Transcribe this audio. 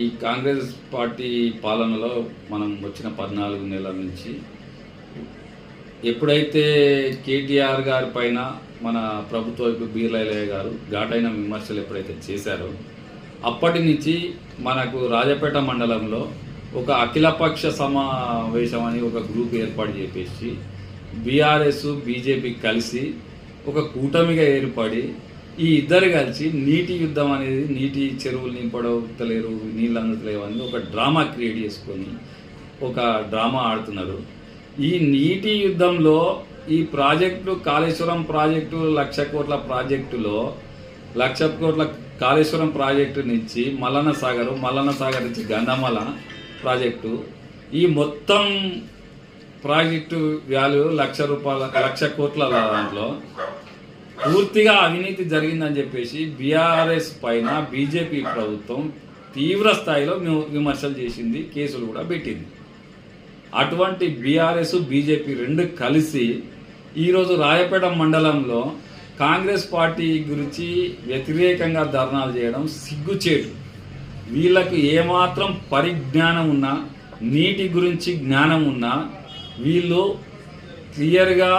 ఈ కాంగ్రెస్ పార్టీ పాలనలో మనం వచ్చిన 14 నెలల నుంచి ఎప్పుడైతే కేటీఆర్ గారి పైన మన ప్రభుత్వ వైపు బీర్లయ్య గారు ఘాటైన విమర్శలు ఎప్పుడైతే చేశారో అప్పటి నుంచి మనకు రాజపేట మండలంలో ఒక అఖిలపక్ష సమావేశం అని ఒక గ్రూప్ ఏర్పాటు చేసి బీఆర్ఎస్ బీజేపీ కలిసి ఒక కూటమిగా ఏర్పడి ఈ ఇద్దరు కలిసి నీటి యుద్ధం అనేది నీటి చెరువులు నింపడలేరు నీళ్ళు అందుతలేవు అని ఒక డ్రామా క్రియేట్ చేసుకొని ఒక డ్రామా ఆడుతున్నారు. ఈ నీటి యుద్ధంలో ఈ ప్రాజెక్టు కాళేశ్వరం ప్రాజెక్టు 1,00,000 కోట్ల ప్రాజెక్టులో 1,00,000 కోట్ల కాళేశ్వరం ప్రాజెక్టు నుంచి మల్లన్న సాగర్ నుంచి గంధమల ప్రాజెక్టు ఈ మొత్తం ప్రాజెక్టు వాల్యూ 1,00,000 కోట్ల దాంట్లో పూర్తిగా అవినీతి జరిగిందని చెప్పేసి బీఆర్ఎస్ పైన బీజేపీ ప్రభుత్వం తీవ్ర స్థాయిలో విమర్శలు చేసింది, కేసులు కూడా పెట్టింది. అటువంటి బీఆర్ఎస్ బీజేపీ రెండు కలిసి ఈరోజు రాయపేట మండలంలో కాంగ్రెస్ పార్టీ గురించి వ్యతిరేకంగా ధర్నాలు చేయడం సిగ్గుచేటు. వీళ్ళకు ఏమాత్రం పరిజ్ఞానం ఉన్నా, నీటి గురించి జ్ఞానం ఉన్నా వీళ్ళు క్లియర్గా